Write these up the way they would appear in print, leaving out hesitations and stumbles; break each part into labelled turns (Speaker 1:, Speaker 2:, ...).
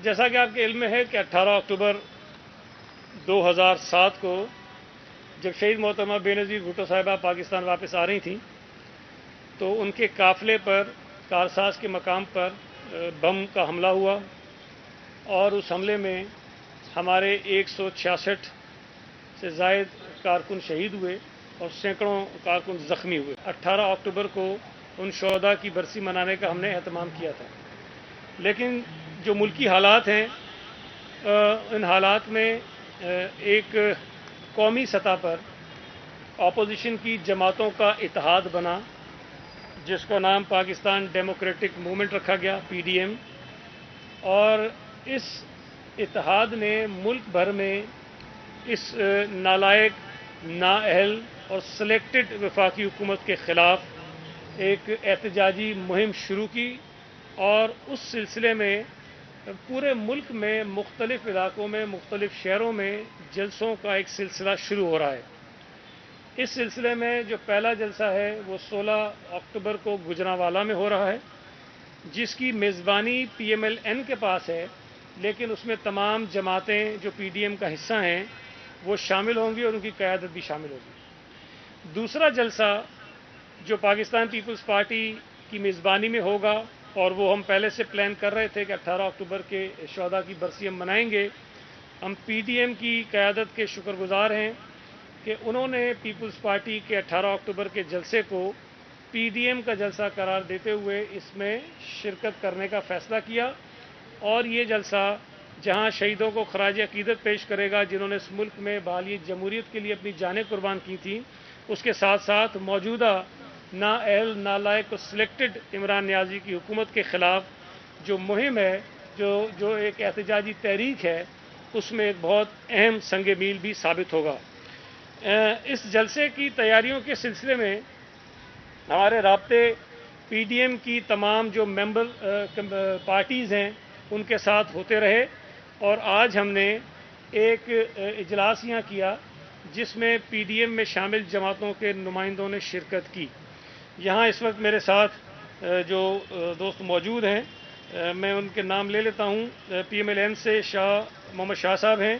Speaker 1: जैसा कि आपके इल्म में है कि 18 अक्टूबर 2007 को जब शहीद मोहतरमा बेनज़ीर भुट्टो साहिबा पाकिस्तान वापस आ रही थी तो उनके काफ़िले पर कारसाज के मकाम पर बम का हमला हुआ और उस हमले में हमारे 166 से ज़ायद कारकुन शहीद हुए और सैकड़ों कारकुन ज़ख्मी हुए। 18 अक्टूबर को उन शहदा की बरसी मनाने का हमने एहतमाम किया था, लेकिन जो मुल्की हालात हैं इन हालात में एक कौमी सतह पर अपोजिशन की जमातों का इत्तेहाद बना जिसका नाम पाकिस्तान डेमोक्रेटिक मूवमेंट रखा गया, PDM, और इस इत्तेहाद ने मुल्क भर में इस नालायक, नाअहल और सिलेक्टेड वफाकी हुकूमत के ख़िलाफ़ एक एहतजाजी मुहिम शुरू की और उस सिलसिले में पूरे मुल्क में मुख्तलिफ इलाकों में, मुख्तलिफ शहरों में जलसों का एक सिलसिला शुरू हो रहा है। इस सिलसिले में जो पहला जलसा है वो 16 अक्टूबर को गुजरांवाला में हो रहा है, जिसकी मेज़बानी PMLN के पास है, लेकिन उसमें तमाम जमातें जो PDM का हिस्सा हैं वो शामिल होंगी और उनकी क़यादत भी शामिल होगी। दूसरा जलसा जो पाकिस्तान पीपल्स पार्टी की मेज़बानी में होगा और वो हम पहले से प्लान कर रहे थे कि 18 अक्टूबर के शहदा की बरसी हम मनाएंगे। हम PDM की क़यादत के शुक्रगुज़ार हैं कि उन्होंने पीपल्स पार्टी के 18 अक्टूबर के जलसे को PDM का जलसा करार देते हुए इसमें शिरकत करने का फ़ैसला किया और ये जलसा जहां शहीदों को खराज अकीदत पेश करेगा जिन्होंने इस मुल्क में बहाली जमहूरियत के लिए अपनी जानें कुर्बान की थी, उसके साथ साथ मौजूदा नाअहल, नालायक और सिलेक्टेड इमरान नियाज़ी की हुकूमत के ख़िलाफ़ जो मुहिम है, जो एक एहतजाजी तहरीक है, उसमें एक बहुत अहम संग मील भी साबित होगा। इस जलसे की तैयारियों के सिलसिले में हमारे राब्ते PDM की तमाम जो मेंबर पार्टीज़ हैं उनके साथ होते रहे और आज हमने एक इजलास यहाँ किया जिसमें PDM में शामिल जमातों के नुमाइंदों ने शिरकत की। यहाँ इस वक्त मेरे साथ जो दोस्त मौजूद हैं मैं उनके नाम ले लेता हूँ। PMLN से मोहम्मद शाह साहब हैं,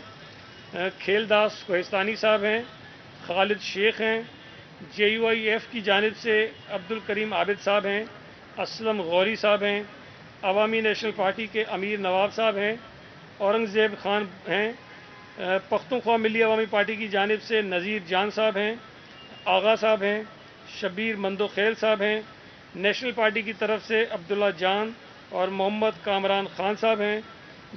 Speaker 1: खेलदास कोहिस्तानी साहब हैं, खालिद शेख हैं, JUIF की जानिब से अब्दुल करीम आबिद साहब हैं, असलम गौरी साहब हैं, अवामी नेशनल पार्टी के अमीर नवाब साहब हैं, औरंगज़ेब खान हैं, पख्तूनख्वा मिली अवामी पार्टी की जानिब से नज़ीर जान साहब हैं, आगा साहब हैं, शबीर मंदोखेल साहब हैं, नेशनल पार्टी की तरफ से अब्दुल्ला जान और मोहम्मद कामरान खान साहब हैं,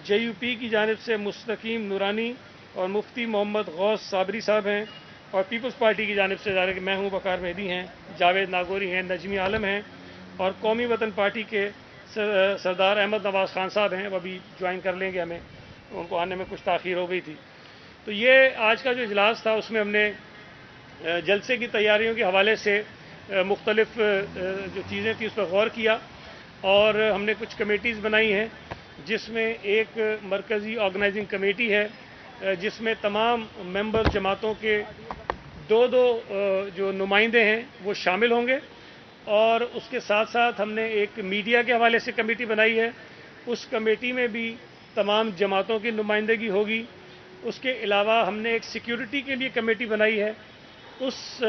Speaker 1: JUP की जानिब से मुस्तकीम नूरानी और मुफ्ती मोहम्मद गौस साबरी साहब हैं और पीपल्स पार्टी की जानिब से ज़ाहिर कि मैं हूँ वकार मेहदी हैं, जावेद नागौरी हैं, नजमी आलम हैं और कौमी वतन पार्टी के सरदार अहमद नवाज़ खान साहब हैं। वो अभी ज्वाइन कर लेंगे, हमें उनको आने में कुछ ताख़ीर हो गई थी। तो ये आज का जो इजलास था उसमें हमने जलसे की तैयारियों के हवाले से मुख्तलिफ जो चीज़ें थी उस पर गौर किया और हमने कुछ कमेटीज़ बनाई हैं जिसमें एक मरकज़ी ऑर्गेनाइजिंग कमेटी है जिसमें तमाम मेंबर जमातों के दो जो नुमाइंदे हैं वो शामिल होंगे और उसके साथ साथ हमने एक मीडिया के हवाले से कमेटी बनाई है। उस कमेटी में भी तमाम जमातों की नुमाइंदगी होगी। उसके अलावा हमने एक सिक्योरिटी के लिए कमेटी बनाई है। उस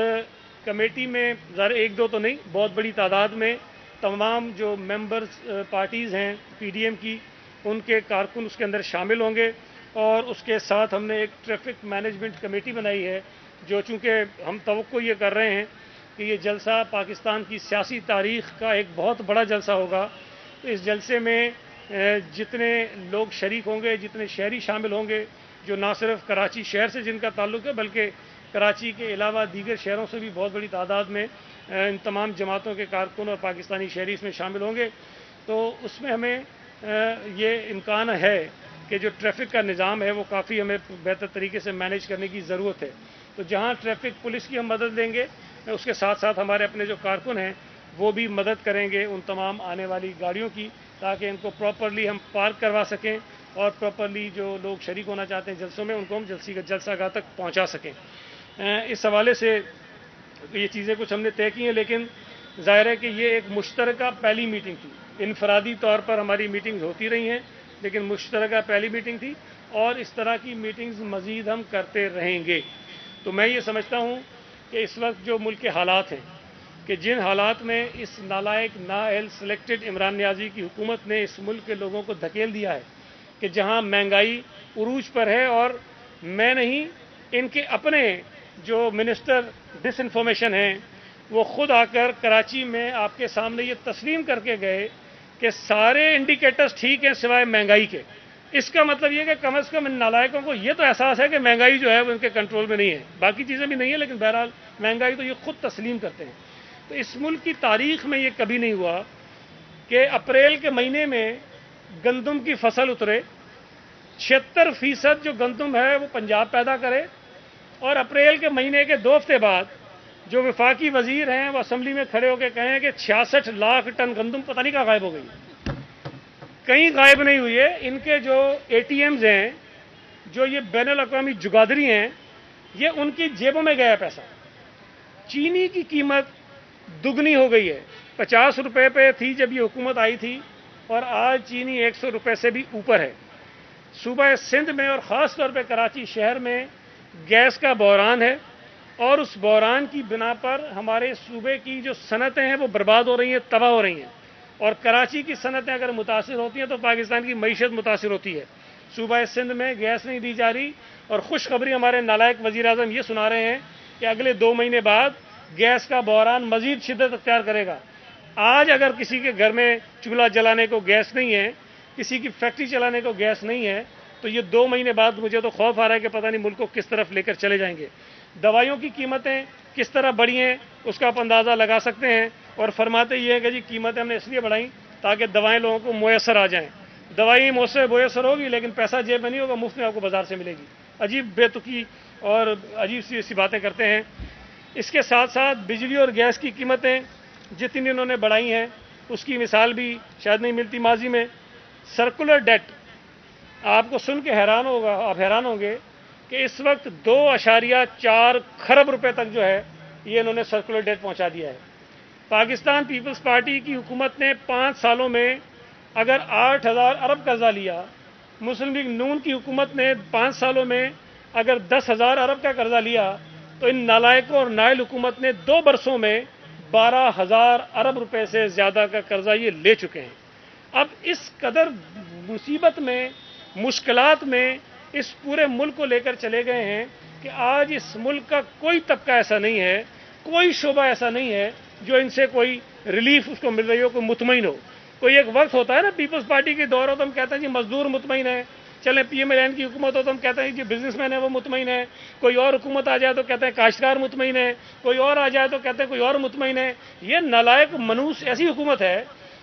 Speaker 1: कमेटी में ज़रा एक दो तो नहीं, बहुत बड़ी तादाद में तमाम जो मेंबर्स पार्टीज़ हैं PDM की उनके कारकुन उसके अंदर शामिल होंगे और उसके साथ हमने एक ट्रैफिक मैनेजमेंट कमेटी बनाई है जो चूँकि हम तवक्को ये कर रहे हैं कि ये जलसा पाकिस्तान की सियासी तारीख़ का एक बहुत बड़ा जलसा होगा, तो इस जलसे में जितने लोग शरीक होंगे, जितने शहरी शामिल होंगे, जो ना सिर्फ कराची शहर से जिनका ताल्लुक़ है बल्कि कराची के अलावा दीगर शहरों से भी बहुत बड़ी तादाद में इन तमाम जमातों के कारकुन और पाकिस्तानी शहरी इसमें शामिल होंगे। तो उसमें हमें ये इम्कान है कि जो ट्रैफ़िक का निज़ाम है वो काफ़ी हमें बेहतर तरीके से मैनेज करने की ज़रूरत है। तो जहाँ ट्रैफ़िक पुलिस की हम मदद लेंगे उसके साथ साथ हमारे अपने जो कारकुन हैं वो भी मदद करेंगे उन तमाम आने वाली गाड़ियों की, ताकि इनको प्रॉपरली हम पार्क करवा सकें और प्रॉपरली जो लोग शरीक होना चाहते हैं जलसों में उनको हम जलसागाह तक पहुंचा सकें। इस हवाले से ये चीज़ें कुछ हमने तय की हैं, लेकिन ज़ाहिर है कि ये एक मुश्तरका पहली मीटिंग थी। इनफरादी तौर पर हमारी मीटिंग्स होती रही हैं لیکن مشترکہ پہلی میٹنگ تھی اور اس طرح کی میٹنگز مزید ہم کرتے رہیں گے. تو میں یہ سمجھتا ہوں کہ اس وقت جو ملک کے حالات ہیں کہ جن حالات میں اس نالائق نااہل سلیکٹڈ عمران نیازی کی حکومت نے اس ملک کے لوگوں کو دھکیل دیا ہے کہ جہاں مہنگائی عروج پر ہے اور میں نہیں ان کے اپنے جو منسٹر ڈس انفارمیشن ہیں وہ خود آ کر کراچی میں آپ کے سامنے یہ تسلیم کر کے گئے کہ سارے انڈیکیٹرز ٹھیک ہیں سوائے مہنگائی کے. اس کا مطلب یہ کہ کم از کم ان نالائقوں کو یہ تو احساس ہے کہ مہنگائی جو ہے وہ ان کے کنٹرول میں نہیں ہے. باقی چیزیں بھی نہیں ہیں لیکن بہرحال مہنگائی تو یہ خود تسلیم کرتے ہیں. تو اس ملک کی تاریخ میں یہ کبھی نہیں ہوا کہ اپریل کے مہینے میں گندم کی فصل اترے, 76% جو گندم ہے وہ پنجاب پیدا کرے, اور اپریل کے مہینے کے 2 ہفتے بعد جو وفاقی وزیر ہیں وہ اسمبلی میں کھڑے ہو کے کہیں کہ 66 لاکھ ٹن گندم پتہ نہیں کہاں غائب ہو گئی. کہیں غائب نہیں ہوئی ہے. ان کے جو اے ٹی ایمز ہیں, جو یہ بین الاقوامی جگادری ہیں, یہ ان کی جیبوں میں گیا پیسہ. چینی کی قیمت دگنی ہو گئی ہے. 50 روپے پہ تھی جب یہ حکومت آئی تھی اور آج چینی 100 روپے سے بھی اوپر ہے. صوبہ سندھ میں اور خاص طور پہ کراچی شہر میں گیس کا بحران ہے, اور اس بحران کی بنا پر ہمارے صوبے کی جو صنعتیں ہیں وہ برباد ہو رہی ہیں, تباہ ہو رہی ہیں. اور کراچی کی صنعتیں اگر متاثر ہوتی ہیں تو پاکستان کی معیشت متاثر ہوتی ہے. صوبہ سندھ میں گیس نہیں دی جا رہی, اور خوشخبری ہمارے نالائق وزیر اعظم یہ سنا رہے ہیں کہ اگلے 2 مہینے بعد گیس کا بحران مزید شدت اختیار کرے گا. آج اگر کسی کے گھر میں چولہا جلانے کو گیس نہیں ہے, کسی کی فیکٹری چلانے کو گیس نہیں ہے, تو یہ 2 مہینے بعد مجھے تو خوف آ رہا ہے کہ پتہ نہیں ملک کو کس طرف لے کر چلے جائیں گے. دوائیوں کی قیمتیں کس طرح بڑھی ہیں اس کا آپ اندازہ لگا سکتے ہیں, اور فرماتے یہ ہیں کہ جی قیمتیں ہم نے اس لیے بڑھائیں تاکہ دوائیں لوگوں کو میسر آ جائیں. دوائی میسر ہوگی لیکن پیسہ جیب میں نہیں ہوگا, مفت میں آپ کو بازار سے ملے گی. عجیب بے تکی اور عجیب سی ایسی باتیں کرتے ہیں. اس کے ساتھ ساتھ بجلی اور گیس کی قیمتیں جتنی انہوں نے بڑھائی ہیں اس کی مثال بھی شاید نہیں ملتی ماضی میں. سرکولر ڈیٹ آپ کو سن کے آپ حیران ہوں گے کہ اس وقت 2.4 خرب روپے تک جو ہے یہ انہوں نے سرکولر ڈیٹ پہنچا دیا ہے. پاکستان پیپلز پارٹی کی حکومت نے 5 سالوں میں اگر 8,000 ارب قرضہ لیا, مسلم لیگ نون کی حکومت نے 5 سالوں میں اگر 10,000 ارب کا قرضہ لیا, تو ان نالائقوں اور نائل حکومت نے 2 برسوں میں 12,000 ارب روپے سے زیادہ کا قرضہ یہ لے چکے ہیں. اب اس قدر مصیبت میں, مشکلات میں اس پورے ملک کو لے کر چلے گئے ہیں کہ آج اس ملک کا کوئی طبقہ ایسا نہیں ہے, کوئی شعبہ ایسا نہیں ہے جو ان سے کوئی ریلیف اس کو مل رہی ہو, کوئی مطمئن ہو. کوئی ایک وقت ہوتا ہے نا پیپلز پارٹی کے دور ہو تو ہم کہتے ہیں جی مزدور مطمئن ہے, چلیں پی ایم ایل این کی حکومت ہو تو ہم کہتے ہیں جی بزنس مین ہے وہ مطمئن ہے, کوئی اور حکومت آ جائے تو کہتے ہیں کاشتکار مطمئن ہے, کوئی اور آ جائے تو کہتے ہیں کوئی اور مطمئن ہے. یہ نالائق منوس ایسی حکومت ہے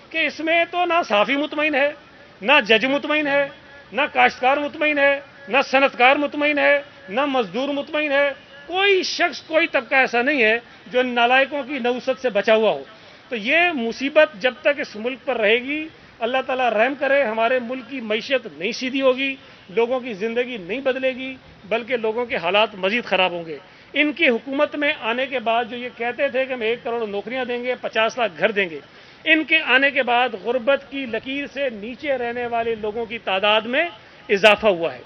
Speaker 1: کہ اس میں تو نہ صحافی مطمئن ہے, نہ جج مطمئن ہے, نہ کاشتکار مطمئن ہے, نہ صنعتکار مطمئن ہے, نہ مزدور مطمئن ہے. کوئی شخص, کوئی طبقہ ایسا نہیں ہے جو ان نالائقوں کی نوست سے بچا ہوا ہو. تو یہ مصیبت جب تک اس ملک پر رہے گی, اللہ تعالیٰ رحم کرے, ہمارے ملک کی معیشت نہیں سیدھی ہوگی, لوگوں کی زندگی نہیں بدلے گی, بلکہ لوگوں کے حالات مزید خراب ہوں گے. ان کی حکومت میں آنے کے بعد جو یہ کہتے تھے کہ ہم 1 کروڑ نوکریاں دیں گے, 50 لاکھ گھر دیں گے, ان کے آنے کے بعد غربت کی لکیر سے نیچے رہنے والے لوگوں کی تعداد میں اضافہ ہوا ہے.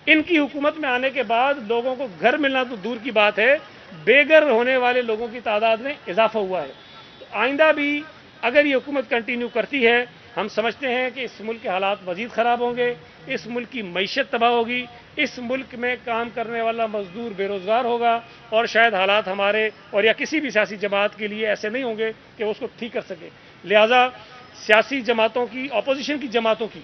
Speaker 1: ان کی حکومت میں آنے کے بعد لوگوں کو گھر ملنا تو دور کی بات ہے, بے گھر ہونے والے لوگوں کی تعداد میں اضافہ ہوا ہے. تو آئندہ بھی اگر یہ حکومت کنٹینیو کرتی ہے, ہم سمجھتے ہیں کہ اس ملک کے حالات مزید خراب ہوں گے, اس ملک کی معیشت تباہ ہوگی, اس ملک میں کام کرنے والا مزدور بے روزگار ہوگا, اور شاید حالات ہمارے اور یا کسی بھی سیاسی جماعت کے لیے ایسے نہیں ہوں گے کہ اس کو ٹھیک کر سکے. لہذا سیاسی جماعتوں کی, اپوزیشن کی جماعتوں کی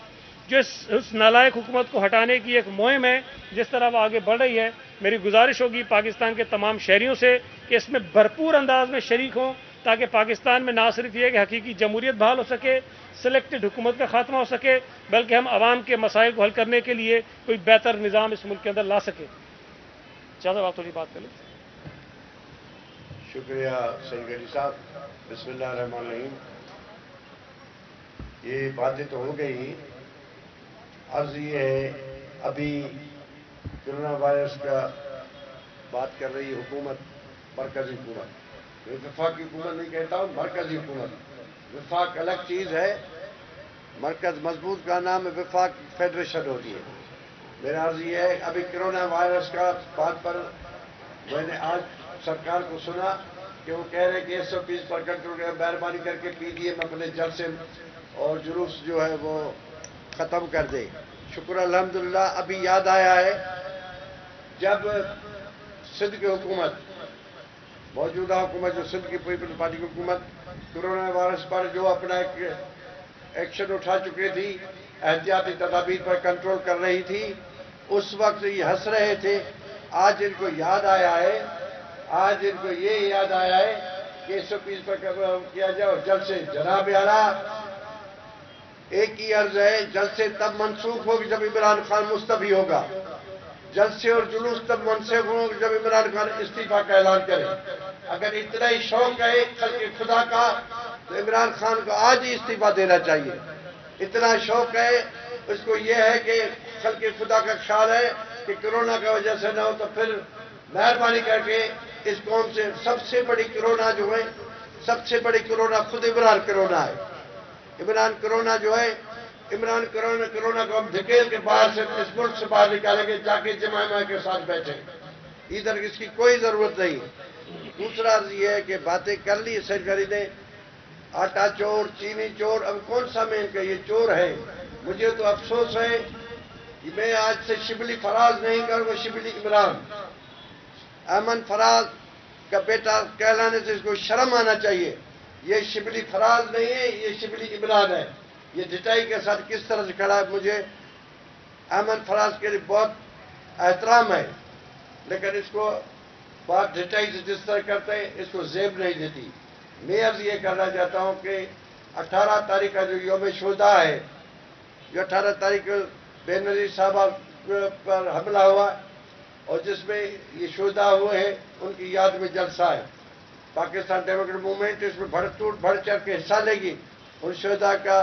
Speaker 1: جو اس نالائق حکومت کو ہٹانے کی ایک مہم ہے, جس طرح وہ آگے بڑھ رہی ہے, میری گزارش ہوگی پاکستان کے تمام شہریوں سے کہ اس میں بھرپور انداز میں شریک ہوں, تاکہ پاکستان میں نہ صرف یہ کہ حقیقی جمہوریت بحال ہو سکے, سلیکٹڈ حکومت کا خاتمہ ہو سکے, بلکہ ہم عوام کے مسائل کو حل کرنے کے لیے کوئی بہتر نظام اس ملک کے اندر لا سکے. چاہتا آپ تھوڑی بات کر لیں.
Speaker 2: شکریہ سید علی صاحب. بسم اللہ الرحمن الرحیم. یہ باتیں تو ہو گئی. عرض یہ ہے, ابھی کرونا وائرس کا بات کر رہی حکومت, مرکزی حکومت, وفاقی حکومت نہیں کہتا ہوں, مرکزی حکومت. وفاق الگ چیز ہے, मरकज मजबूत का नाम वफाक फेडरेशन होती है। मेरा अर्ज ये है, अभी कोरोना वायरस का बात पर मैंने आज सरकार को सुना कि वो कह रहे हैं कि 120 पर कंट्रोल मेहरबानी करके पीडीएम अपने जड़ से और जुलूस जो है वो ख़त्म कर दे। शुक्र अल्हम्दुलिल्लाह, अभी याद आया है जब सिंध की हुकूमत, मौजूदा हुकूमत जो सिंध की पीपल्स पार्टी की हुकूमत कोरोना वायरस पर जो अपना एक एक्शन उठा चुकी थी, एहतियाती तदाबीर पर कंट्रोल कर रही थी, उस वक्त ये हंस रहे थे। आज इनको याद आया है, आज इनको ये याद आया है कि 120 पर किया जाए और जल्द से जनाब आला एक ही अर्ज है, जल्द से तब मनसूख होगी जब इमरान खान मुस्तफी होगा, जलसे और जुलूस तब मनसूख होंगे जब इमरान खान इस्तीफा का ऐलान करे। अगर इतना ही शौक है खल्क़ खुदा का तो इमरान खान को आज ही इस्तीफा देना चाहिए। इतना शौक है उसको, यह है कि खल्क़ खुदा का ख्याल है कि कोरोना की वजह से न हो तो फिर मेहरबानी करके इस कौम से सबसे बड़ी कोरोना जो है, सबसे बड़ी कोरोना खुद इमरान कोरोना है। इमरान कोरोना जो है, इमरान कोरोना को हम धकेल के बाहर से इस मुल्क से बाहर निकालेंगे, जाके जमायमा के साथ बैठे। इधर इसकी कोई जरूरत नहीं। दूसरा ये है कि बातें कर ली सरकारी ने, आटा चोर, चीनी चोर, अब कौन सा में इनका ये चोर है। मुझे तो अफसोस है कि मैं आज से शिबली फराज नहीं करूंगा, शिबली इमरान। अमन फराज का बेटा कहलाने से इसको शर्म आना चाहिए। ये शिबली फराज नहीं है, ये शिबली इमरान है। ये डिटाई के साथ किस तरह से खड़ा है, मुझे अमन फराज के लिए बहुत एहतराम है, लेकिन इसको बात डिटाई से जिस तरह करते हैं इसको जेब नहीं देती। मैं अर्ज ये करना चाहता हूं कि 18 तारीख का जो यौम शुहदा है, जो 18 तारीख को बेनजीर साहब पर हमला हुआ और जिसमें ये शुहदा हुए हैं, उनकी याद में जलसा है। पाकिस्तान डेमोक्रेटिक मूवमेंट इसमें बढ़ चढ़ के हिस्सा लेगी। उन शुहदा का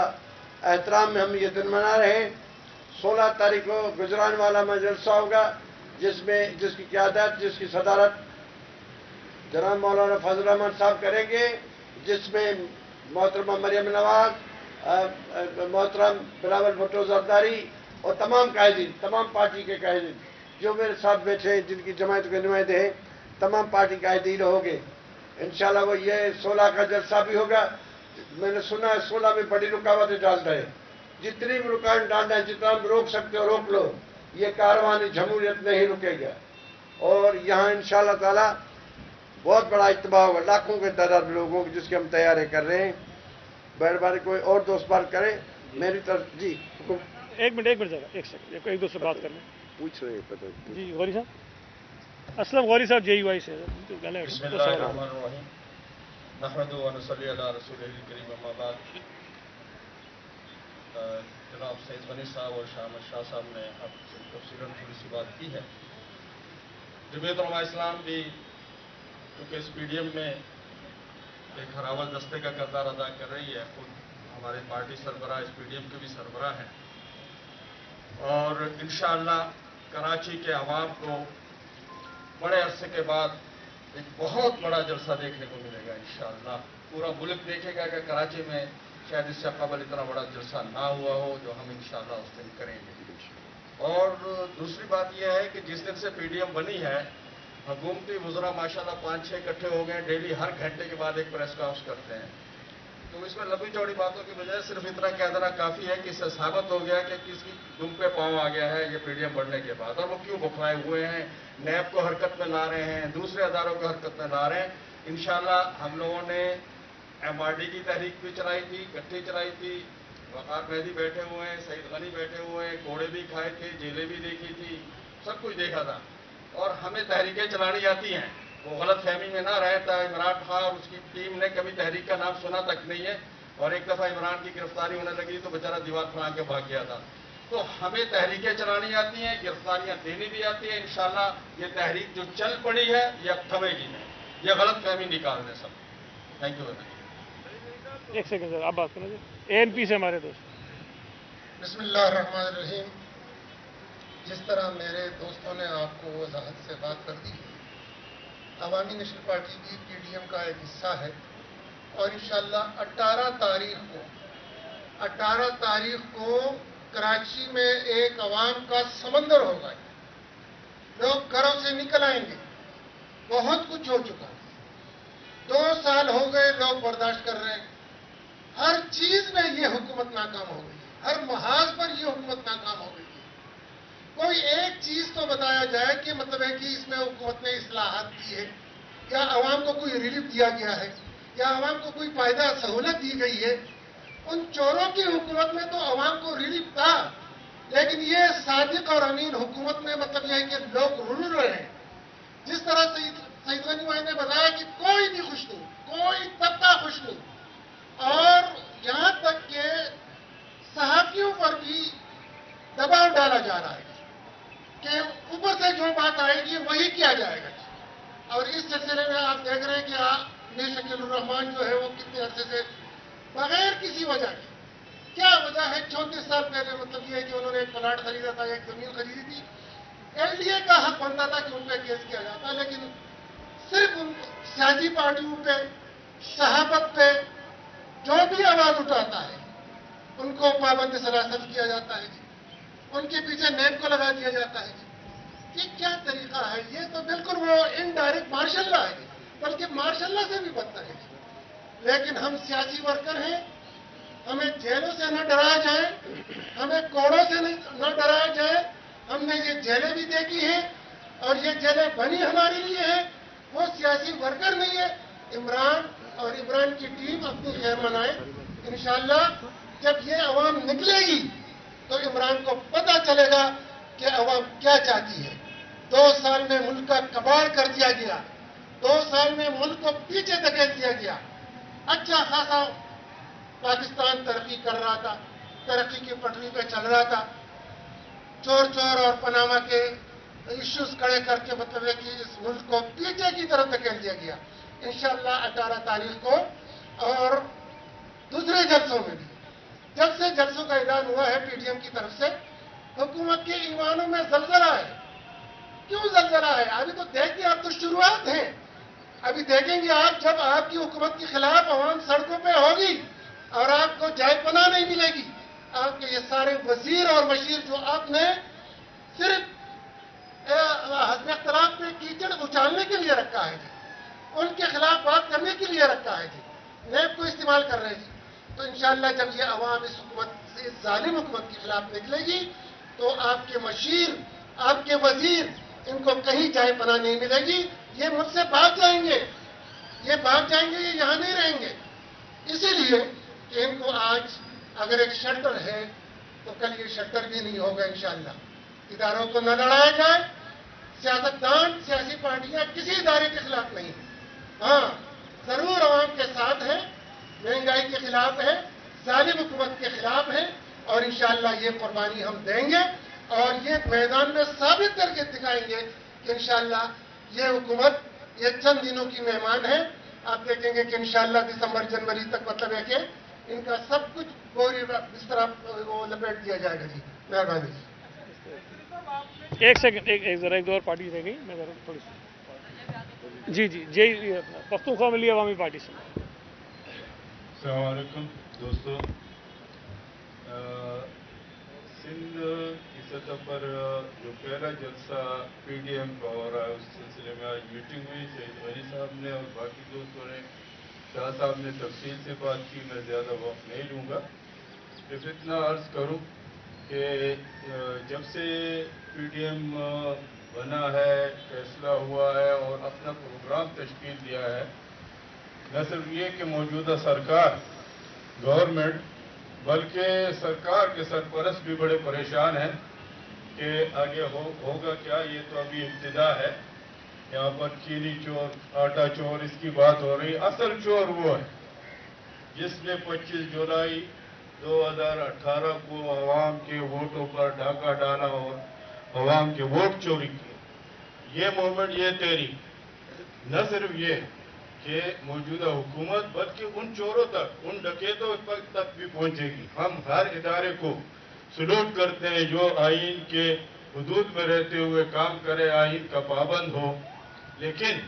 Speaker 2: एहतराम में हम ये दिन मना रहे हैं। 16 तारीख को गुजरानवाला में जलसा होगा, जिसकी क़यादत, जिसकी सदारत जनाब मौलाना फजल रहमान साहब करेंगे, जिसमें मोहतरमा मरियम नवाज, मोहतरम बिलावल भुट्टो जरदारी और तमाम कायदीन, तमाम पार्टी के कायदीन जो मेरे साथ बैठे हैं, जिनकी जमायत के नुमाइंदे हैं, तमाम पार्टी कायदीन होंगे। इंशाल्लाह वो ये 16 का जलसा भी होगा। मैंने सुना है 16 में बड़ी रुकावटें डाल रहे हैं। जितनी भी रुकावट डालना है, जितना भी रोक सकते हो रोक लो। ये कारवानी जमहूरियत नहीं रुकेगा और यहाँ इंशाल्लाह ताला बहुत बड़ा इज्तिमा होगा, लाखों के तादाद लोगों की, जिसकी हम तैयारी कर रहे हैं। मेहरबानी कोई और दोस्त बात करे मेरी तरफ। जी
Speaker 1: एक मिनट जरा, एक सेकंड, एक दोस्त से बात करना
Speaker 2: पूछ रहे पता
Speaker 1: जी। गौरी साहब, असलम गौरी साहब, JUI से।
Speaker 3: जनाब सैयद गनी साहब और शाह अहमद शाह साहब ने तफसीलन थोड़ी सी बात की है। जमीयत उलमा इस्लाम भी क्योंकि इस पीडीएम में एक हरावल दस्ते का किरदार अदा कर रही है। खुद हमारे पार्टी सरबराह इस पीडीएम के भी सरबराह हैं और इंशाअल्लाह कराची के अवाम को बड़े अरसे के बाद एक बहुत बड़ा जलसा देखने को मिलेगा। इंशाअल्लाह पूरा मुल्क देखेगा कि कराची में शायद इससे कबल इतना बड़ा जलसा ना हुआ हो, जो हम इंशाअल्लाह उस दिन करेंगे। और दूसरी बात यह है कि जिस दिन से पीडीएम बनी है, हुकूमती वज़रा माशाल्लाह 5-6 इकट्ठे हो गए, डेली हर घंटे के बाद एक प्रेस कॉन्फ्रेंस करते हैं। तो इसमें लंबी चौड़ी बातों की बजाय सिर्फ इतना कह देना काफ़ी है कि इससे साबित हो गया कि किसकी दुम पे पाँव आ गया है ये पीडीएम बढ़ने के बाद, और वो क्यों बुखलाए हुए हैं, नैब को हरकत में ला रहे हैं, दूसरे अदारों को हरकत में ला रहे हैं। इंशाअल्लाह हम लोगों ने MRD की तहरीक भी चलाई थी, इकट्ठी चलाई थी, वक़ार मेहदी बैठे हुए हैं, सईद गनी बैठे हुए हैं, कोड़े भी खाए थे, जेलें भी देखी थी, सब कुछ देखा था। और हमें तहरीकें चलानी आती हैं, वो गलत फहमी में ना रहता। इमरान खान और उसकी टीम ने कभी तहरीक का नाम सुना तक नहीं है, और एक दफ़ा इमरान की गिरफ्तारी होने लगी तो बेचारा दीवार फड़ा के भाग गया था। तो हमें तहरीकें चलानी आती हैं, गिरफ्तारियां देनी भी आती हैं। इंशाअल्लाह ये तहरीक जो चल पड़ी है ये अब थमेगी नहीं, ये गलत फहमी निकाल दें सब। Thank you very much.
Speaker 1: एक सेकंड सर, आप बात करें ANP से हमारे दोस्त।
Speaker 4: बिस्मिल्लाहिर्रहमानिर्रहीम। जिस तरह मेरे दोस्तों ने आपको वजाहत से बात कर दी, अवामी नेशनल पार्टी भी PDM का एक हिस्सा है और इंशाअल्लाह 18 तारीख को 18 तारीख को कराची में एक अवाम का समंदर होगा। लोग घरों से निकल आएंगे। बहुत कुछ हो चुका है। 2 साल हो गए लोग बर्दाश्त कर रहे हैं। हर चीज में ये हुकूमत नाकाम हो गई है। हर महाज पर ये हुकूमत नाकाम हो गई है। कोई एक चीज तो बताया जाए कि मतलब है कि इसमें हुकूमत ने इस्लाहात की है, या अवाम को कोई रिलीफ दिया गया है, या अवाम को कोई फायदा सहूलत दी गई है। उन चोरों की हुकूमत में तो अवाम को रिलीफ था, लेकिन ये सादिक और अमीन हुकूमत में मतलब यह है कि लोग रुल रहे हैं। जिस तरह सईद गनी भाई ने बताया कि कोई भी खुश नहीं, कोई तबका खुश नहीं, और यहां तक कि सहाफियों पर भी दबाव डाला जा रहा है कि ऊपर से जो बात आएगी वही किया जाएगा। और इस सिलसिले में आप देख रहे हैं कि मीर शकील रहमान जो है वो कितने अरसे से बगैर किसी वजह के, क्या वजह है, 34 साल पहले मतलब ये है कि उन्होंने एक प्लाट खरीदा था, एक जमीन खरीदी थी। एलडीए का हक बनता था कि उन पर केस किया जाता, लेकिन सिर्फ उन सियासी पार्टियों पे, सहाबत पे जो भी आवाज उठाता है उनको पाबंद सलासत किया जाता है, उनके पीछे नेम को लगा दिया जाता है। ये क्या तरीका है? ये तो बिल्कुल वो इनडायरेक्ट मार्शल लॉ है, बल्कि मार्शल लॉ से भी बदतर है। लेकिन हम सियासी वर्कर हैं, हमें जेलों से न डराया जाए, हमें कोड़ों से न डराया जाए। हमने ये जेलें भी देखी हैं और ये जेलें बनी हमारे लिए हैं। वो सियासी वर्कर नहीं है। इमरान और इमरान की टीम अपनी खैर मनाए। इंशाअल्लाह जब ये अवाम निकलेगी तो इमरान को पता चलेगा कि अवाम क्या चाहती है। 2 साल में मुल्क का कबाड़ कर दिया गया, 2 साल में मुल्क को पीछे धकेल दिया गया। अच्छा खासा पाकिस्तान तरक्की कर रहा था, तरक्की की पटरी पे चल रहा था। चोर चोर और पनामा के इश्यूज खड़े करके मतलब है कि इस मुल्क को पीछे की तरफ धकेल दिया गया। इंशाअल्लाह 18 तारीख को और दूसरे जलसों में भी, जब से जलसों का ऐलान हुआ है पीडीएम की तरफ से, हुकूमत के ईमानों में जलजला है। क्यों जलजला है? अभी तो देखिए, अब तो शुरुआत है। अभी देखेंगे आप, जब आपकी हुकूमत के खिलाफ अवाम सड़कों पे होगी और आपको जाय पनाह नहीं मिलेगी। आपके ये सारे वजीर और मशीर जो आपने सिर्फ हस्ब इख्तिलाफ पे कीचड़ उछालने के लिए रखा है जी, उनके खिलाफ बात करने के लिए रखा है जी, नेब को इस्तेमाल कर रहे हैं जी। तो इंशाअल्लाह जब ये अवाम इस हुकूमत से, इस जालिम हुकूमत के खिलाफ निकलेगी तो आपके मशीर, आपके वजीर, इनको कहीं जाय पनाह नहीं मिलेगी। ये मुझसे भाग जाएंगे, ये भाग जाएंगे, ये यहां नहीं रहेंगे। इसीलिए कि इनको आज अगर एक शटर है तो कल ये शटर भी नहीं होगा इंशाअल्लाह। इदारों को न लड़ाया जाए, सियासतदान, सियासी पार्टियां किसी इदारे के खिलाफ नहीं। हाँ, जरूर अवाम के साथ है, महंगाई के खिलाफ है, जालिम हुकूमत के खिलाफ है, और इंशाअल्लाह ये कुर्बानी हम देंगे और ये मैदान में साबित करके दिखाएंगे कि इंशाअल्लाह ये हुकूमत ये चंद दिनों की मेहमान है। आप देखेंगे कि इंशाअल्लाह दिसंबर जनवरी तक मतलब है कि इनका सब कुछ बोरी बिस्तरा वो लपेट दिया जाएगा जी। मेहरबानी जी।
Speaker 1: एक सेकंड, एक जरा एक दो और पार्टी रह गई, मैं जरा थोड़ी सी जी पख्तूनख्वा मिली अवामी पार्टी से।
Speaker 5: अस्सलाम वालेकुम दोस्तों, सिंध की सतह पर जो पहला जलसा पीडीएम का हो रहा है उस सिलसिले में आज मीटिंग हुई। सईद गनी साहब ने और बाकी दोस्तों ने, शाह साहब ने तफसील से बात की, मैं ज़्यादा वक्त नहीं लूँगा। सिर्फ इतना अर्ज़ करूँ कि जब से पीडीएम बना है, फैसला हुआ है और अपना प्रोग्राम तश्कील दिया है, न सिर्फ ये कि मौजूदा सरकार, गवर्नमेंट, बल्कि सरकार के सरपरस्त भी बड़े परेशान हैं कि आगे होगा क्या। ये तो अभी इब्तिदा है। यहाँ पर चीनी चोर, आटा चोर, इसकी बात हो रही। असल चोर वो है जिसने 25 जुलाई 2018 को अवाम के वोटों पर डाका डाला और अवाम के वोट चोरी किए। ये मूवमेंट, ये तहरीक न सिर्फ ये कि मौजूदा हुकूमत बल्कि उन चोरों तक, उन डकैतों तक भी पहुंचेगी। हम हर इदारे को सलूट करते हैं जो आइन के हुदूद में रहते हुए काम करे, आइन का पाबंद हो। लेकिन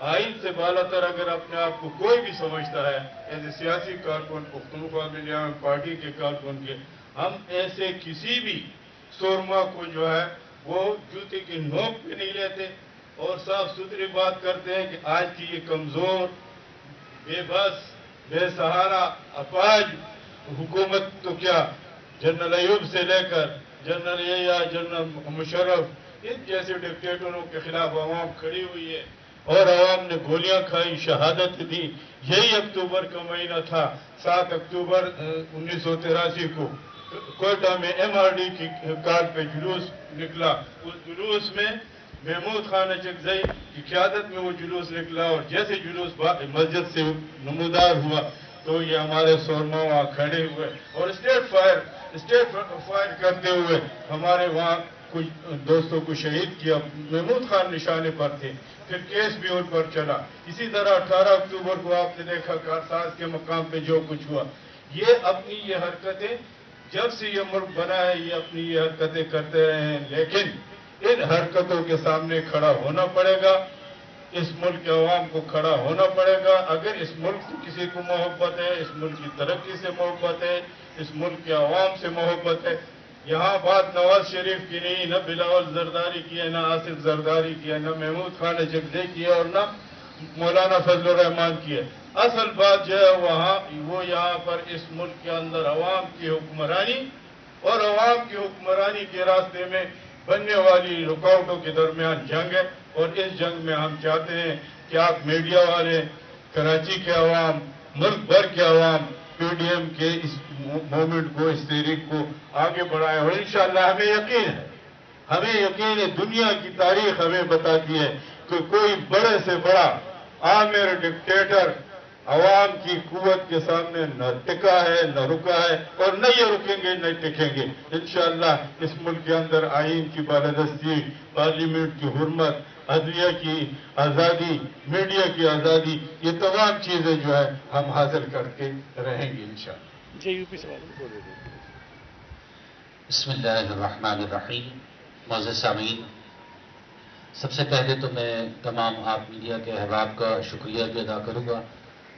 Speaker 5: आइन से बालातर अगर अपने आप को कोई भी समझता है एज ए सियासी कारकुन, पुख्तनख्वा मिलिया पार्टी के कारकुन के, हम ऐसे किसी भी शोरमा को जो है वो जूते की नोक पे नहीं लेते और साफ सुथरी बात करते हैं कि आज की ये कमजोर, बेबस, बेसहारा, अपाज हुकूमत तो क्या जनरल अयूब से लेकर जनरल या जनरल मुशर्रफ इन जैसे डिक्टेटरों के खिलाफ आवाम खड़ी हुई है और आवाम ने गोलियां खाई, शहादत दी। यही अक्टूबर का महीना था, 7 अक्टूबर 1983 को कोयटा में MRD की कार पे जुलूस निकला। उस जुलूस में महमूद खान अचकजई की क़यादत में वो जुलूस निकला और जैसे जुलूस मस्जिद से नमूदार हुआ तो ये हमारे शोरमा वहाँ खड़े हुए और स्टेट फायर करते हुए हमारे वहाँ कुछ दोस्तों को शहीद किया। महमूद खान निशाने पर थे, फिर केस भी उन पर चला। इसी तरह 18 अक्टूबर को आपने देखा कारसाज के मकाम पे जो कुछ हुआ। ये अपनी ये हरकतें जब से ये मुल्क बना है ये अपनी ये हरकतें करते रहे हैं, लेकिन इन हरकतों के सामने खड़ा होना पड़ेगा। इस मुल्क के अवाम को खड़ा होना पड़ेगा। अगर इस मुल्क से किसी को मोहब्बत है, इस मुल्क की तरक्की से मोहब्बत है, इस मुल्क के अवाम से मोहब्बत है, यहाँ बात नवाज शरीफ की नहीं, न बिलावल जरदारी की है, न आसिफ जरदारी की है, न महमूद खान अचकजई की है और न मौलाना फजल रहमान की है। असल बात जो है वो यहाँ पर इस मुल्क के अंदर अवाम की हुक्मरानी और अवाम की हुक्मरानी के रास्ते में बनने वाली रुकावटों के दरमियान जंग है और इस जंग में हम चाहते हैं कि आप मीडिया वाले, कराची के अवाम, मुल्क भर के अवाम PDM के इस मूवमेंट को, इस तहरीक को आगे बढ़ाएं और इंशाअल्लाह हमें यकीन है, दुनिया की तारीख हमें बताती है कि कोई बड़े से बड़ा आमिर डिक्टेटर अवाम की कुव्वत के सामने न टिका है, न रुका है और न ये रुकेंगे, न टिकेंगे। इंशाअल्लाह इस मुल्क के अंदर आईन की बालादस्ती, पार्लियामेंट की हुर्मत, अदलिया की आज़ादी, मीडिया की आज़ादी, ये तमाम चीज़ें जो है हम हासिल करके रहेंगे इंशाअल्लाह।
Speaker 1: JUP सवाल।
Speaker 6: बिस्मिल्लाहिर्रहमानिर्रहीम। मोअज़्ज़ज़ सामीन, सबसे पहले तो मैं तमाम आप मीडिया के अहबाब का शुक्रिया भी अदा करूँगा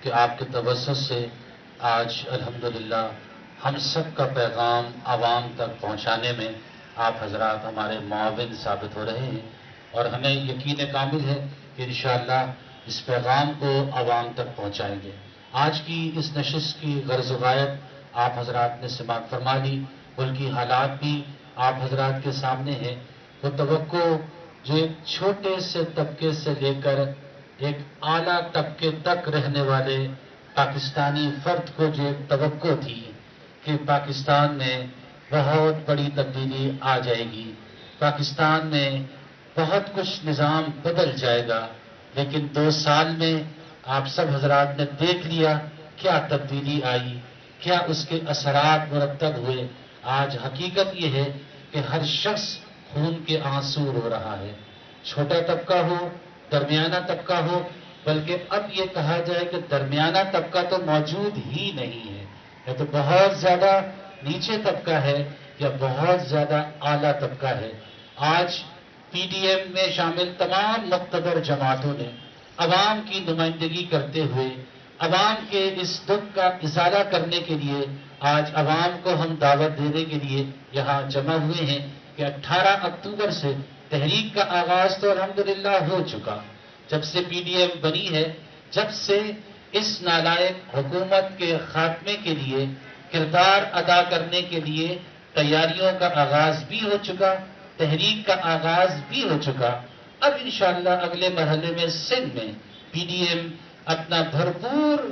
Speaker 6: कि आपके तवज्जुह से आज अल्हम्दुलिल्लाह हम सब का पैगाम आवाम तक पहुँचाने में आप हजरात हमारे मुआविन साबित हो रहे हैं और हमें यकीन कामिल है कि इंशाअल्लाह इस पैगाम को आवाम तक पहुँचाएंगे। आज की इस नशिस्त की गर्ज़ गायत आप हजरात ने समाअत फरमा ली, मुल्की हालात भी आप हजरात के सामने हैं। वो तवक्को जो एक छोटे से तबके से लेकर एक आला तबके तक रहने वाले पाकिस्तानी फर्द को जो एक तवक्को थी कि पाकिस्तान में बहुत बड़ी तब्दीली आ जाएगी, पाकिस्तान में बहुत कुछ निज़ाम बदल जाएगा, लेकिन 2 साल में आप सब हजरात ने देख लिया क्या तब्दीली आई, क्या उसके असरात मुरतब हुए। आज हकीकत ये है कि हर शख्स खून के आंसू रो रहा है, छोटा तबका हो, दरमियाना तबका हो, बल्कि अब ये कहा जाए कि दरमियाना तबका तो मौजूद ही नहीं है, या तो बहुत ज्यादा नीचे तबका है या बहुत ज्यादा आला तबका है। आज PDM में शामिल तमाम मुक़्तदर जमातों ने अवाम की नुमाइंदगी करते हुए अवाम के इस दुख का इज़ाला करने के लिए आज अवाम को हम दावत देने के लिए यहाँ जमा हुए हैं कि 18 अक्टूबर से तहरीक का आगाज तो अल्हम्दुलिल्लाह हो चुका। जब से PDM बनी है, जब से इस नालायक हुकूमत के खात्मे के लिए किरदार अदा करने के लिए तैयारियों का आगाज भी हो चुका, तहरीक का आगाज भी हो चुका। अब इंशाअल्लाह अगले मरहले में सिंध में PDM अपना भरपूर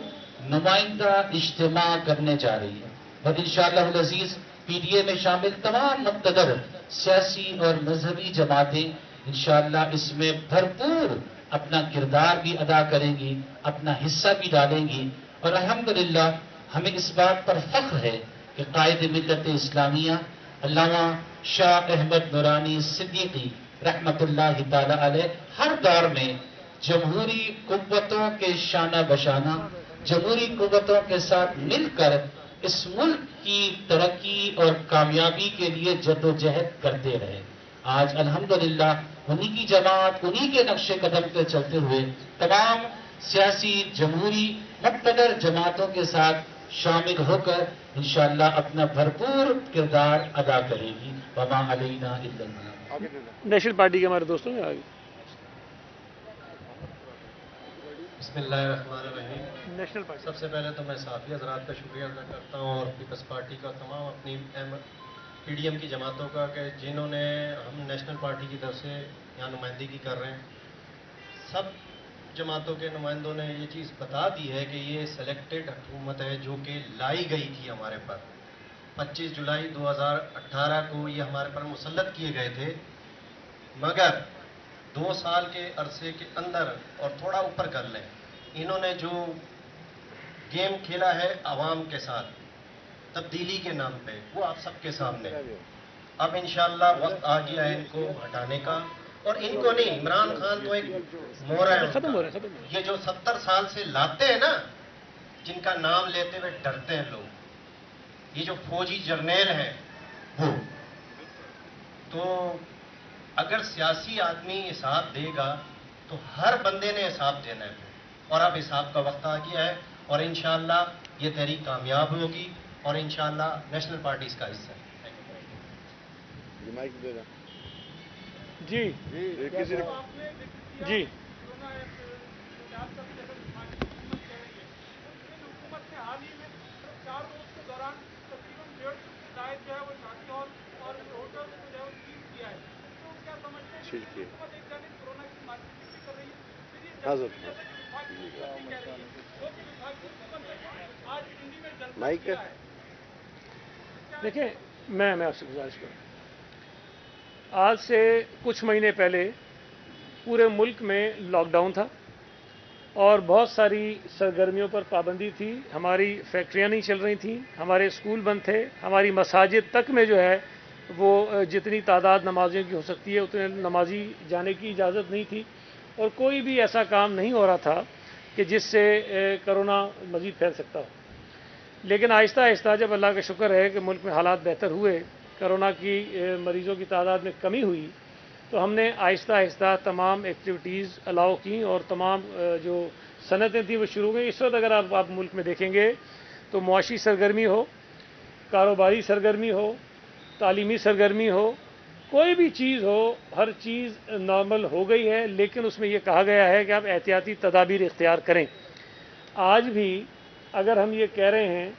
Speaker 6: नुमाइंदा इज्तिमा करने जा रही है और इंशाअल्लाह अज़ीज़ PDM में शामिल तमाम मुक़्तदर सियासी और मजहबी जमातें इंशाअल्लाह इसमें भरपूर अपना किरदार भी अदा करेंगी, अपना हिस्सा भी डालेंगी। और अल्हम्दुलिल्लाह हमें इस बात पर फख्र है कि कायद मिल्लत इस्लामिया अल्लामा शाह अहमद नूरानी सिद्दीकी रहमतुल्लाह ताला अलैह हर दौर में जमहूरी कुव्वतों के शाना बशाना, जमहूरी कुव्वतों के साथ मिलकर इस मुल्क की तरक्की और कामयाबी के लिए जद्दोजहद करते रहे। آج الحمدللہ انہی کی جماعت، انہی کے نقش قدم پہ چلتے ہوئے تمام سیاسی جمہوری مقتدر جماعتوں کے ساتھ شامل ہو کر انشاءاللہ اپنا بھرپور کردار ادا کرے گی. وما علینا الا البلاغ.
Speaker 1: نیشنل پارٹی کے ہمارے دوستوں میں آگے
Speaker 7: بسم اللہ الرحمن الرحیم.
Speaker 1: National party.
Speaker 7: سب سے پہلے تو میں صحافی حضرات کا شکریہ ادا کرتا ہوں اور پیپلز پارٹی کا، تمام اپنی پی ڈی ایم کی جماعتوں کا کہ جنہوں نے ہم نیشنل پارٹی کی طرف سے یہاں نمائندگی کر رہے ہیں. سب جماعتوں کے نمائندوں نے یہ چیز بتا دی ہے کہ یہ سلیکٹڈ حکومت ہے جو کہ لائی گئی تھی ہمارے پر. 25 جولائی 2018 کو یہ ہمارے پر مسلط کیے گئے تھے، مگر 2 سال کے عرصے کے اندر اور تھوڑا اوپر کر لیں، انہوں نے جو گیم کھیلا ہے عوام کے ساتھ تبدیلی کے نام پہ، وہ آپ سب کے سامنے. اب انشاءاللہ وقت آ گیا ہے ان کو ہٹانے کا. اور ان کو نہیں، عمران خان تو ایک مورا ہے.
Speaker 1: ختم ہو رہا ہے.
Speaker 7: یہ جو 70 سال سے لاتے ہیں نا، جن کا نام لیتے ہوئے ڈرتے ہیں لوگ، یہ جو فوجی جرنیل ہیں وہ، تو اگر سیاسی آدمی حساب دے گا تو ہر بندے نے حساب دینا ہے. اور اب حساب کا وقت آ گیا ہے اور انشاءاللہ یہ تحریک کامیاب ہوگی اور انشاءاللہ نیشنل پارٹی اس کا حصہ ہے.
Speaker 1: جی جی دیکھیں، میں آپ سے گزارش کروں، آج سے کچھ مہینے پہلے پورے ملک میں لاک ڈاؤن تھا اور بہت ساری سرگرمیوں پر پابندی تھی. ہماری فیکٹریاں نہیں چل رہی تھیں، ہمارے اسکول بند تھے، ہماری مساجد تک میں جو ہے وہ جتنی تعداد نمازیوں کی ہو سکتی ہے اتنے نمازی جانے کی اجازت نہیں تھی، اور کوئی بھی ایسا کام نہیں ہو رہا تھا کہ جس سے کرونا مزید پھیل سکتا ہو. لیکن آہستہ آہستہ جب اللہ کا شکر ہے کہ ملک میں حالات بہتر ہوئے، کرونا کی مریضوں کی تعداد میں کمی ہوئی، تو ہم نے آہستہ آہستہ تمام ایکٹیویٹیز الاؤ کی اور تمام جو صنعتیں تھیں وہ شروع ہوئیں. اس وقت اگر آپ ملک میں دیکھیں گے تو معاشی سرگرمی ہو، کاروباری سرگرمی ہو، تعلیمی سرگرمی ہو، کوئی بھی چیز ہو، ہر چیز نارمل ہو گئی ہے. لیکن اس میں یہ کہا گیا ہے کہ آپ احتیاطی تدابیر اختیار کریں. آج بھی اگر ہم یہ کہہ رہے ہیں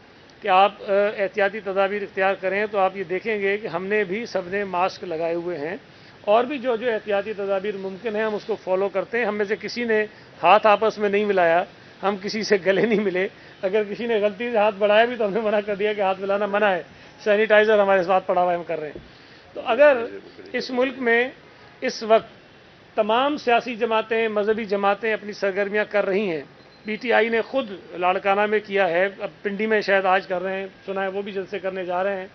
Speaker 1: کہ آپ احتیاطی تدابیر اختیار کریں تو آپ یہ دیکھیں گے کہ ہم نے بھی سب نے ماسک لگائے ہوئے ہیں اور بھی جو احتیاطی تدابیر ممکن ہیں ہم اس کو فالو کرتے ہیں. ہم میں سے کسی نے ہاتھ آپس میں نہیں ملایا، ہم کسی سے گلے نہیں ملے. اگر کسی نے غلطی سے ہاتھ بڑھایا بھی تو ہم نے منع کر دیا کہ ہاتھ ملانا منع ہے. سینیٹائزر ہمارے ساتھ پڑا ہوا ہے، ہم کر رہے ہیں. تو اگر اس ملک میں اس وقت تمام سیاسی جماعتیں، مذہبی جماعتیں اپنی سرگرمیاں کر رہی ہیں، پی ٹی آئی نے خود لاڑکانہ میں کیا ہے، اب پنڈی میں شاید آج کر رہے ہیں، سنا ہے وہ بھی جلسے کرنے جا رہے ہیں.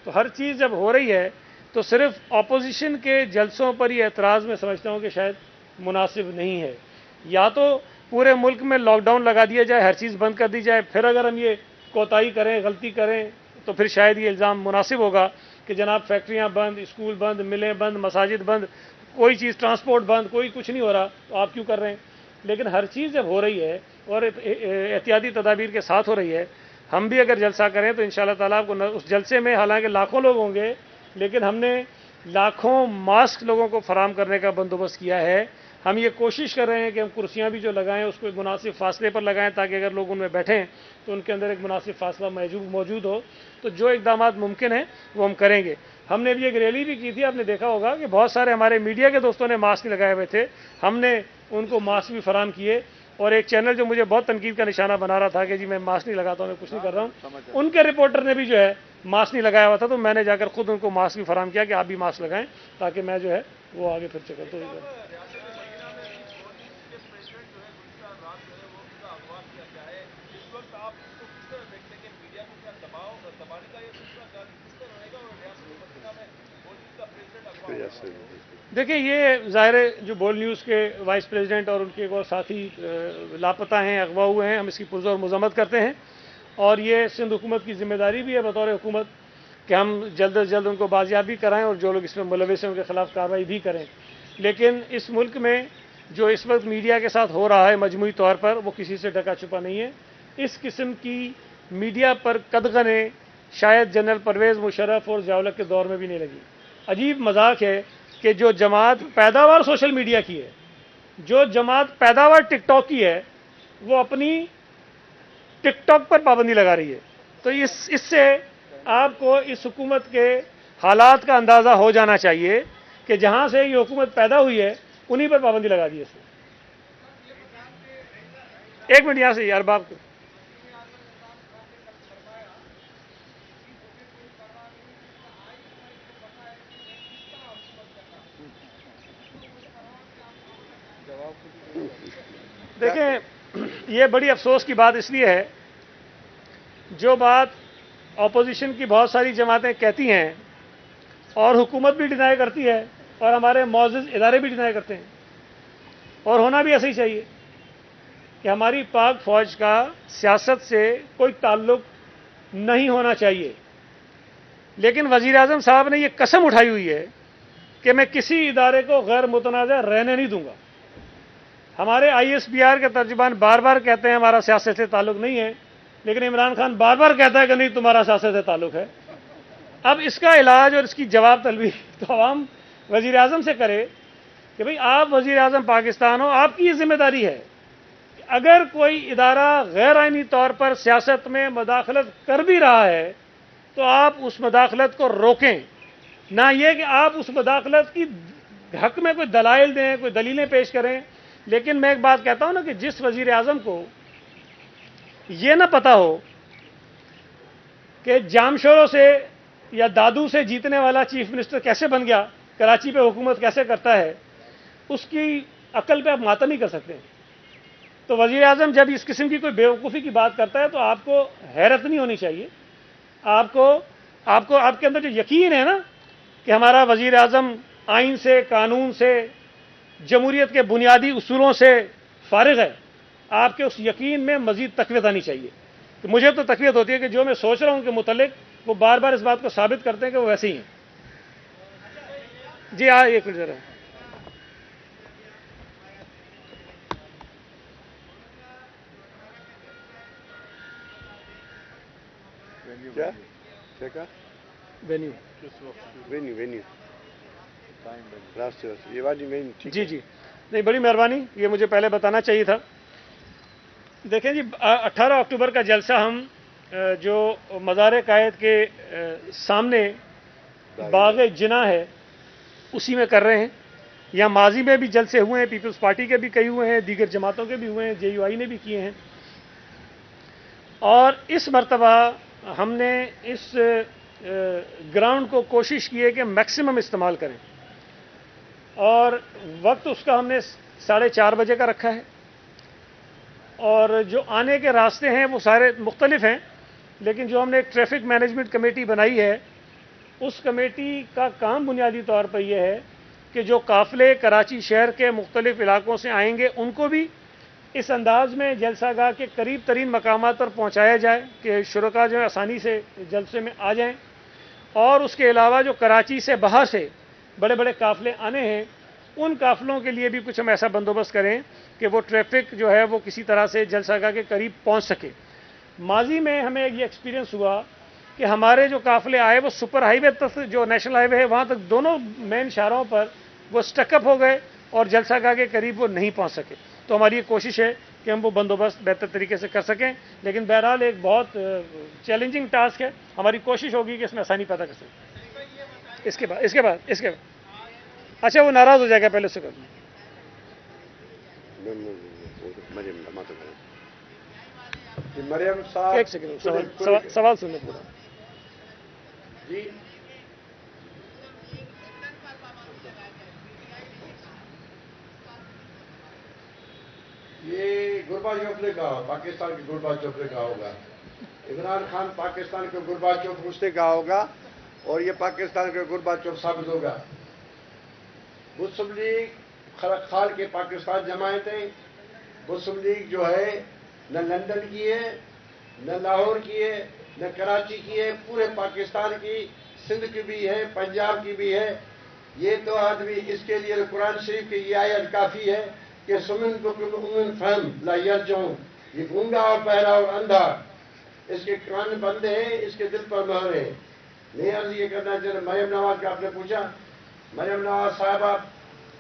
Speaker 1: تو ہر چیز جب ہو رہی ہے تو صرف اپوزیشن کے جلسوں پر یہ اعتراض میں سمجھتا ہوں کہ شاید مناسب نہیں ہے. یا تو پورے ملک میں لاک ڈاؤن لگا دیا جائے، ہر چیز بند کر دی جائے، پھر اگر ہم یہ کوتاہی کریں، غلطی کریں تو پھر شاید یہ الزام مناسب ہوگا کہ جناب فیکٹریاں بند، اسکول بند، ملیں بند، مساجد بند، کوئی چیز ٹرانسپورٹ بند، کوئی کچھ نہیں ہو رہا تو آپ کیوں کر رہے ہیں. لیکن ہر چیز جب ہو رہی ہے اور احتیاطی تدابیر کے ساتھ ہو رہی ہے، ہم بھی اگر جلسہ کریں تو انشاءاللہ تعالیٰ آپ کو اس جلسے میں حالانکہ لاکھوں لوگ ہوں گے لیکن ہم نے لاکھوں ماسک لوگوں کو فراہم کرنے کا بندوبست کیا ہے. ہم یہ کوشش کر رہے ہیں کہ ہم کرسیاں بھی جو لگائیں اس کو ایک مناسب فاصلے پر لگائیں تاکہ اگر لوگ ان میں بیٹھیں تو ان کے اندر ایک مناسب فاصلہ موجود ہو. تو جو اقدامات ممکن ہیں وہ ہم کریں گے. ہم نے بھی ایک ریلی بھی کی تھی، آپ نے دیکھا ہوگا کہ بہت سارے ہمارے میڈیا کے دوستوں نے ماسک لگائے ہوئے تھے، ہم نے ان کو ماسک بھی فراہم کیے. اور ایک چینل جو مجھے بہت تنقید کا نشانہ بنا رہا تھا کہ جی میں ماسک نہیں لگاتا ہوں، میں کچھ نہیں کر رہا ہوں، ان کے رپورٹر نے بھی جو ہے ماسک نہیں لگایا ہوا تھا، تو میں نے جا کر خود ان کو ماسک بھی فراہم کیا کہ آپ بھی ماسک لگائیں تاکہ میں جو ہے وہ آگے پھر چکر تو دیکھیں یہ ظاہر ہے جو بول نیوز کے وائس پریزیڈنٹ اور ان کے ایک اور ساتھی لاپتہ ہیں، اغوا ہوئے ہیں، ہم اس کی پرزور مذمت کرتے ہیں اور یہ سندھ حکومت کی ذمہ داری بھی ہے بطور حکومت کہ ہم جلد از جلد ان کو بازیاب بھی کرائیں اور جو لوگ اس میں ملوث ہیں ان کے خلاف کارروائی بھی کریں. لیکن اس ملک میں جو اس وقت میڈیا کے ساتھ ہو رہا ہے مجموعی طور پر وہ کسی سے ڈھکا چھپا نہیں ہے. اس قسم کی میڈیا پر قدغنیں شاید جنرل پرویز مشرف اور ضیاء الحق کے دور میں بھی نہیں لگی. عجیب مذاق ہے کہ جو جماعت پیداوار سوشل میڈیا کی ہے، جو جماعت پیداوار ٹک ٹاک کی ہے، وہ اپنی ٹک ٹاک پر پابندی لگا رہی ہے. تو اس سے آپ کو اس حکومت کے حالات کا اندازہ ہو جانا چاہیے کہ جہاں سے یہ حکومت پیدا ہوئی ہے انہی پر پابندی لگا دی ہے. اس نے ایک منٹ یہاں سے ارباب کو دیکھیں، یہ بڑی افسوس کی بات اس لیے ہے، جو بات اپوزیشن کی بہت ساری جماعتیں کہتی ہیں اور حکومت بھی ڈینائی کرتی ہے اور ہمارے معزز ادارے بھی ڈینائی کرتے ہیں، اور ہونا بھی ایسا ہی چاہیے کہ ہماری پاک فوج کا سیاست سے کوئی تعلق نہیں ہونا چاہیے. لیکن وزیر اعظم صاحب نے یہ قسم اٹھائی ہوئی ہے کہ میں کسی ادارے کو غیر متنازع رہنے نہیں دوں گا. ہمارے ISPR کے ترجمان بار بار کہتے ہیں ہمارا سیاست سے تعلق نہیں ہے، لیکن عمران خان بار بار کہتا ہے کہ نہیں تمہارا سیاست سے تعلق ہے. اب اس کا علاج اور اس کی جواب طلبی تو عوام وزیر اعظم سے کرے کہ بھئی آپ وزیر اعظم پاکستان ہو، آپ کی یہ ذمہ داری ہے کہ اگر کوئی ادارہ غیر آئینی طور پر سیاست میں مداخلت کر بھی رہا ہے تو آپ اس مداخلت کو روکیں، نہ یہ کہ آپ اس مداخلت کی حق میں کوئی دلائل دیں، کوئی دلیلیں پیش کریں. لیکن میں ایک بات کہتا ہوں نا کہ جس وزیر اعظم کو یہ نہ پتا ہو کہ جامشوروں سے یا دادو سے جیتنے والا چیف منسٹر کیسے بن گیا، کراچی پہ حکومت کیسے کرتا ہے، اس کی عقل پہ آپ ماتم نہیں کر سکتے. تو وزیر اعظم جب اس قسم کی کوئی بیوقوفی کی بات کرتا ہے تو آپ کو حیرت نہیں ہونی چاہیے. آپ کے اندر جو یقین ہے نا کہ ہمارا وزیر اعظم آئین سے، قانون سے، جمہوریت کے بنیادی اصولوں سے فارغ ہے، آپ کے اس یقین میں مزید تقویت آنی چاہیے. کہ مجھے تو تقویت ہوتی ہے کہ جو میں سوچ رہا ہوں ان کے متعلق وہ بار بار اس بات کو ثابت کرتے ہیں کہ وہ ویسے ہی ہیں. جی ہاں، ایک منٹ ذرا.
Speaker 2: وینیو یہ والی وینیو.
Speaker 1: جی جی، نہیں بڑی مہربانی، یہ مجھے پہلے بتانا چاہیے تھا. دیکھیں جی، 18 اکتوبر کا جلسہ ہم جو مزار قائد کے سامنے باغ جناح ہے اسی میں کر رہے ہیں. یہاں ماضی میں بھی جلسے ہوئے ہیں، پیپلز پارٹی کے بھی کئی ہوئے ہیں، دیگر جماعتوں کے بھی ہوئے ہیں، JUI نے بھی کیے ہیں. اور اس مرتبہ ہم نے اس گراؤنڈ کو کوشش کی ہے کہ میکسیمم استعمال کریں، اور وقت اس کا ہم نے 4:30 بجے کا رکھا ہے. اور جو آنے کے راستے ہیں وہ سارے مختلف ہیں، لیکن جو ہم نے ایک ٹریفک مینجمنٹ کمیٹی بنائی ہے اس کمیٹی کا کام بنیادی طور پر یہ ہے کہ جو قافلے کراچی شہر کے مختلف علاقوں سے آئیں گے ان کو بھی اس انداز میں جلسہ گاہ کے قریب ترین مقامات پر پہنچایا جائے کہ شرکاء جو ہے آسانی سے جلسے میں آ جائیں. اور اس کے علاوہ جو کراچی سے باہر سے بڑے بڑے قافلے آنے ہیں ان قافلوں کے لیے بھی کچھ ہم ایسا بندوبست کریں کہ وہ ٹریفک جو ہے وہ کسی طرح سے جلسہ گاہ کے قریب پہنچ سکے. ماضی میں ہمیں یہ ایکسپیرینس ہوا کہ ہمارے جو قافلے آئے وہ سپر ہائی وے تک، جو نیشنل ہائی وے ہے وہاں تک دونوں مین شاہراہوں پر وہ سٹک اپ ہو گئے اور جلسہ گاہ کے قریب وہ نہیں پہنچ سکے. تو ہماری یہ کوشش ہے کہ ہم وہ بندوبست بہتر طریقے سے کر سکیں، لیکن بہرحال ایک بہت چیلنجنگ ٹاسک ہے. ہماری کوشش ہوگی کہ اس میں آسانی پیدا کر سکیں. اس کے بعد اچھا وہ ناراض ہو جائے گا، پہلے سے کر دیں.
Speaker 2: مریم صاحب
Speaker 1: ایک سیکنڈ، سوال سننے پورا.
Speaker 2: جی یہ گربا چوپڑے کا پاکستان کے گربا چوپڑے کا ہوگا. عمران خان پاکستان کے گربا چوپ رشتے کا ہوگا اور یہ پاکستان کے گربا چوپ ثابت ہوگا. مسلم لیگ خال کے پاکستان جماعتیں، مسلم لیگ جو ہے نہ لندن کی ہے، نہ لاہور کی ہے، न कराची की है, पूरे पाकिस्तान की, सिंध की भी है, पंजाब की भी है। ये तो आदमी, इसके लिए कुरान शरीफ की ये आयत काफ़ी है कि सुमिन बुकुम फहम ला यरजून, ये गूंगा और बहरा और अंधा, इसके कान बंद है, इसके दिल पर मोहर है। नहीं अर्ज ये करना चाहिए, मरियम नवाज का आपने पूछा, मरियम नवाज साहबा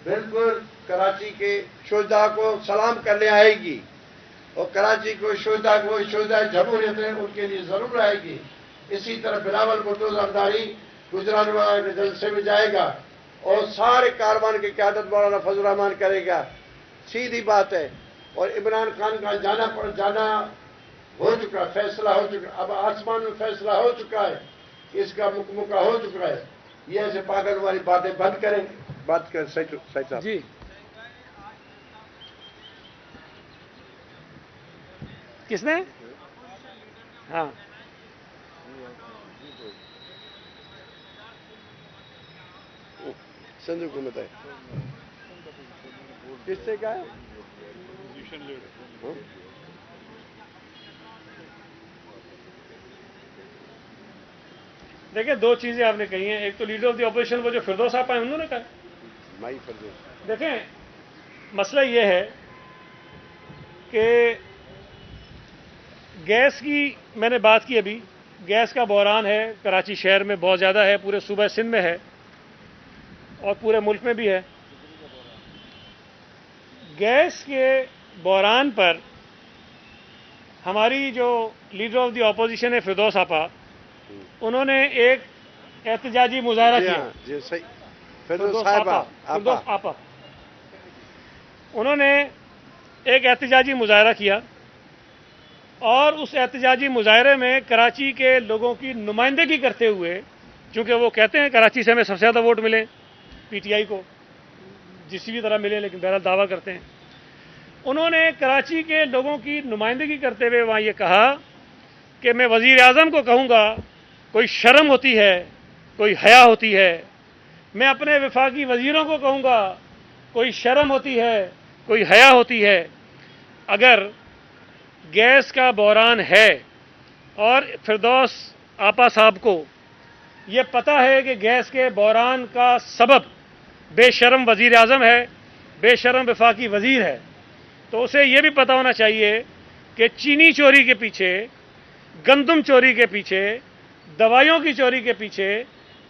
Speaker 2: बिल्कुल कराची के शुहदा को सलाम करने आएगी और कराची को शुहदा जमहूरियत है उनके लिए ज़रूर आएगी। इसी तरह बिलावल भुट्टो जरदारी गुजरानवाला के जलसे में जाएगा और सारे कारवान की क़यादत मौलाना फजल रहमान करेगा। सीधी बात है। और इमरान खान का जाना हो चुका, फैसला हो चुका, अब आसमान में फैसला हो चुका है, इसका मुकम्मल हो चुका है। ये ऐसे पागल वाली बातें बंद करें। बात कर सही साहब
Speaker 1: जी। किसने? हाँ,
Speaker 2: सिंध हुकूमत है। किससे कहा है? हाँ?
Speaker 1: देखिए, दो चीजें आपने कही हैं। एक तो लीडर ऑफ द ऑपोजिशन वो जो फिरदौस आपा है उन्होंने कहा।
Speaker 2: माई फर्ज।
Speaker 1: देखें, मसला ये है कि गैस की मैंने बात की अभी, गैस का बहरान है कराची शहर में, बहुत ज़्यादा है, पूरे सूबा सिंध में है और पूरे मुल्क में भी है। गैस के बहरान पर हमारी जो लीडर ऑफ द ऑपोजिशन है फिरदौस आपा, उन्होंने एक एहतजाजी मुजाहरा किया।
Speaker 2: जी सही।
Speaker 1: फिरदौस आपा उन्होंने एक एहतजाजी मुजाहरा किया और उस एहतजाजी मुजाहरे में कराची के लोगों की नुमाइंदगी करते हुए, चूँकि वो कहते हैं कराची से हमें सबसे ज़्यादा वोट मिले, पीटीआई को जिस भी तरह मिले, लेकिन बहरहाल दावा करते हैं, उन्होंने कराची के लोगों की नुमाइंदगी करते हुए वहाँ ये कहा कि मैं वज़ीर आज़म को कहूँगा कोई शर्म होती है, कोई हया होती है। मैं अपने वफाकी वज़ीरों को कहूँगा कोई शर्म होती है, कोई हया होती है। अगर गैस का बहरान है और फिरदौस आपा साहब को ये पता है कि गैस के बहरान का सबब बेशर्म वज़ीर आज़म है, बेशर्म वफाकी वज़ीर है, तो उसे ये भी पता होना चाहिए कि चीनी चोरी के पीछे, गंदम चोरी के पीछे, दवाइयों की चोरी के पीछे,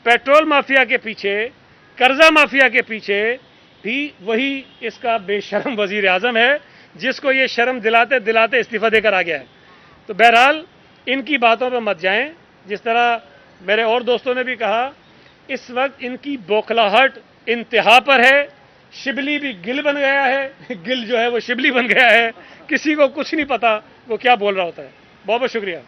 Speaker 1: पेट्रोल माफिया के पीछे, कर्जा माफिया के पीछे भी वही इसका बेशर्म वज़ीर आज़म है, जिसको ये शर्म दिलाते दिलाते इस्तीफ़ा देकर आ गया है। तो बहरहाल इनकी बातों पर मत जाएं। जिस तरह मेरे और दोस्तों ने भी कहा, इस वक्त इनकी बौखलाहट इंतहा पर है। शिबली भी गिल बन गया है, गिल जो है वो शिबली बन गया है। किसी को कुछ नहीं पता वो क्या बोल रहा होता है। बहुत बहुत शुक्रिया।